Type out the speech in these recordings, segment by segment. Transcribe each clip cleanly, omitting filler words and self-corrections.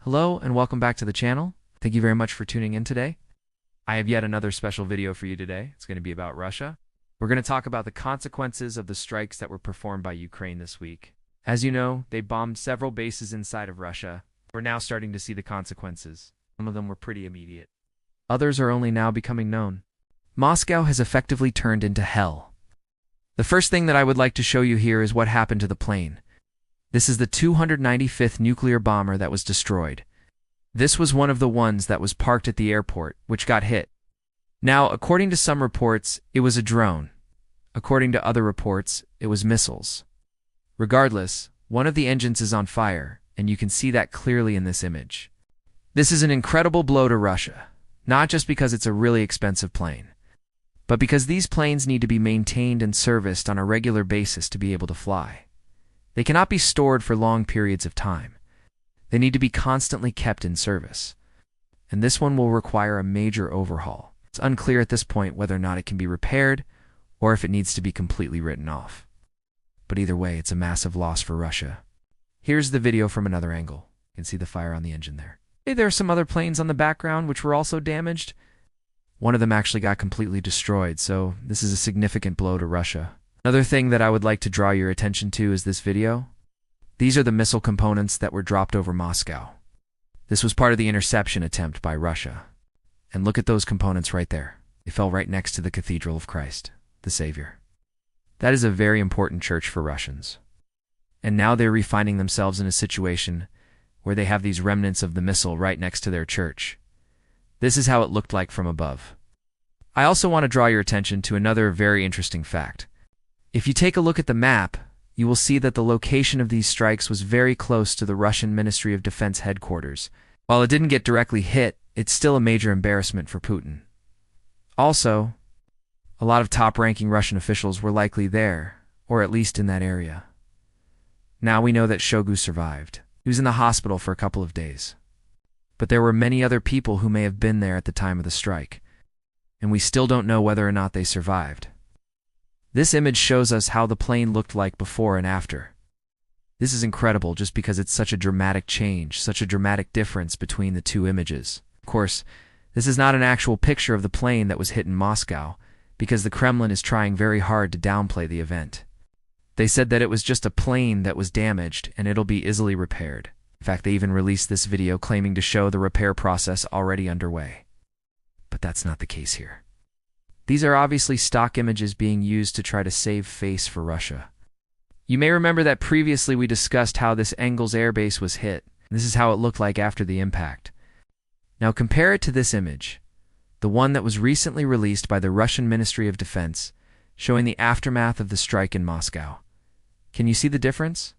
Hello and welcome back to the channel. Thank you very much for tuning in today. I have yet another special video for you today. It's going to be about Russia. We're going to talk about the consequences of the strikes that were performed by Ukraine this week. As you know, they bombed several bases inside of Russia. We're now starting to see the consequences. Some of them were pretty immediate. Others are only now becoming known. Moscow has effectively turned into hell. The first thing that I would like to show you here is what happened to the plane. This is the 295th nuclear bomber that was destroyed. This was one of the ones that was parked at the airport, which got hit. Now, according to some reports, it was a drone. According to other reports, it was missiles. Regardless, one of the engines is on fire, and you can see that clearly in this image. This is an incredible blow to Russia, not just because it's a really expensive plane, but because these planes need to be maintained and serviced on a regular basis to be able to fly. They cannot be stored for long periods of time. They need to be constantly kept in service. And this one will require a major overhaul. It's unclear at this point whether or not it can be repaired or if it needs to be completely written off. But either way, it's a massive loss for Russia. Here's the video from another angle. You can see the fire on the engine there. Hey, there are some other planes on the background which were also damaged. One of them actually got completely destroyed, so this is a significant blow to Russia. Another thing that I would like to draw your attention to is this video. These are the missile components that were dropped over Moscow. This was part of the interception attempt by Russia. And look at those components right there. They fell right next to the Cathedral of Christ, the Savior. That is a very important church for Russians. And now they're refining themselves in a situation where they have these remnants of the missile right next to their church. This is how it looked like from above. I also want to draw your attention to another very interesting fact. If you take a look at the map, you will see that the location of these strikes was very close to the Russian Ministry of Defense headquarters. While it didn't get directly hit, it's still a major embarrassment for Putin. Also, a lot of top-ranking Russian officials were likely there, or at least in that area. Now we know that Shoigu survived. He was in the hospital for a couple of days. But there were many other people who may have been there at the time of the strike, and we still don't know whether or not they survived. This image shows us how the plane looked like before and after. This is incredible just because it's such a dramatic change, such a dramatic difference between the two images. Of course, this is not an actual picture of the plane that was hit in Moscow, because the Kremlin is trying very hard to downplay the event. They said that it was just a plane that was damaged and it'll be easily repaired. In fact, they even released this video claiming to show the repair process already underway. But that's not the case here. These are obviously stock images being used to try to save face for Russia. You may remember that previously we discussed how this Engels airbase was hit. This is how it looked like after the impact. Now compare it to this image, the one that was recently released by the Russian Ministry of Defense, showing the aftermath of the strike in Moscow. Can you see the difference?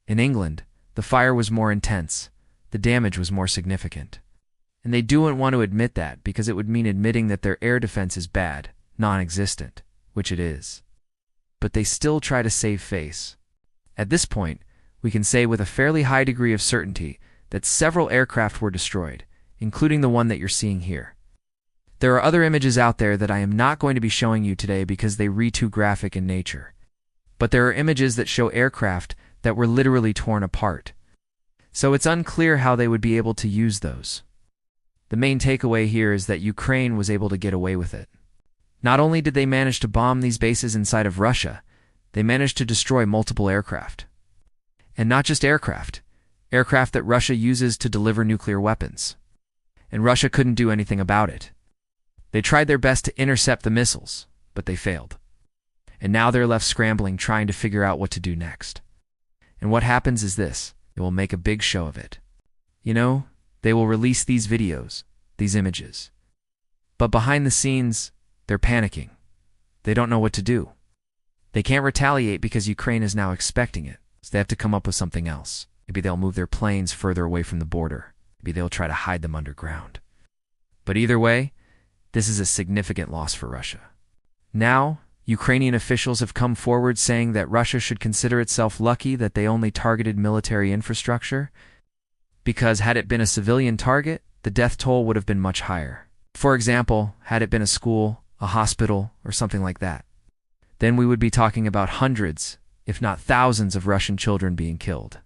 In England, the fire was more intense, the damage was more significant. And they don't want to admit that because it would mean admitting that their air defense is bad, non-existent, which it is. But they still try to save face. At this point, we can say with a fairly high degree of certainty that several aircraft were destroyed, including the one that you're seeing here. There are other images out there that I am not going to be showing you today because they read too graphic in nature. But there are images that show aircraft that were literally torn apart. So it's unclear how they would be able to use those. The main takeaway here is that Ukraine was able to get away with it. Not only did they manage to bomb these bases inside of Russia, they managed to destroy multiple aircraft. And not just aircraft that Russia uses to deliver nuclear weapons. And Russia couldn't do anything about it. They tried their best to intercept the missiles, but they failed. And now they're left scrambling trying to figure out what to do next. And what happens is this: they will make a big show of it. You know, they will release these videos, these images. But behind the scenes, they're panicking. They don't know what to do. They can't retaliate because Ukraine is now expecting it, so they have to come up with something else. Maybe they'll move their planes further away from the border. Maybe they'll try to hide them underground. But either way, this is a significant loss for Russia. Now, Ukrainian officials have come forward saying that Russia should consider itself lucky that they only targeted military infrastructure, because had it been a civilian target, the death toll would have been much higher. For example, had it been a school, a hospital, or something like that, then we would be talking about hundreds, if not thousands, of Russian children being killed.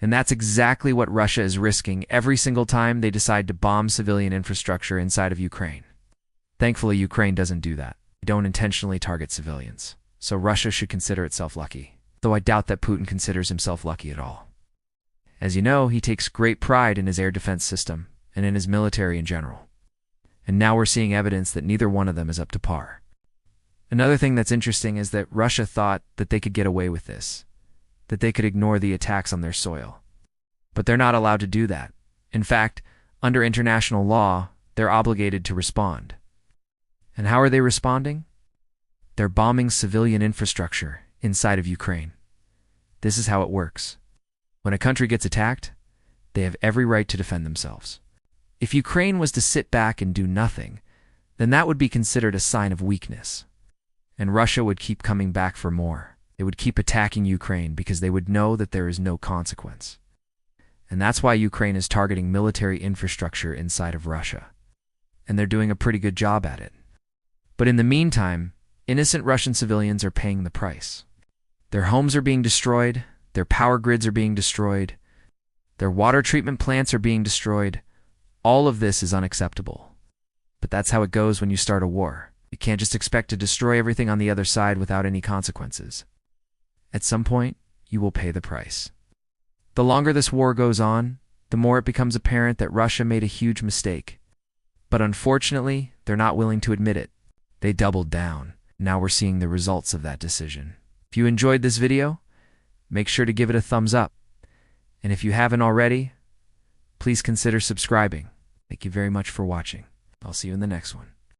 And that's exactly what Russia is risking every single time they decide to bomb civilian infrastructure inside of Ukraine. Thankfully, Ukraine doesn't do that. They don't intentionally target civilians. So Russia should consider itself lucky, though I doubt that Putin considers himself lucky at all. As you know, he takes great pride in his air defense system and in his military in general. And now we're seeing evidence that neither one of them is up to par. Another thing that's interesting is that Russia thought that they could get away with this, that they could ignore the attacks on their soil. But they're not allowed to do that. In fact, under international law, they're obligated to respond. And how are they responding? They're bombing civilian infrastructure inside of Ukraine. This is how it works. When a country gets attacked, they have every right to defend themselves. If Ukraine was to sit back and do nothing, then that would be considered a sign of weakness. And Russia would keep coming back for more. They would keep attacking Ukraine because they would know that there is no consequence. And that's why Ukraine is targeting military infrastructure inside of Russia. And they're doing a pretty good job at it. But in the meantime, innocent Russian civilians are paying the price. Their homes are being destroyed, their power grids are being destroyed, their water treatment plants are being destroyed. All of this is unacceptable. But that's how it goes when you start a war. You can't just expect to destroy everything on the other side without any consequences. At some point, you will pay the price. The longer this war goes on, the more it becomes apparent that Russia made a huge mistake. But unfortunately, they're not willing to admit it. They doubled down. Now we're seeing the results of that decision. If you enjoyed this video, make sure to give it a thumbs up. And if you haven't already, please consider subscribing. Thank you very much for watching. I'll see you in the next one.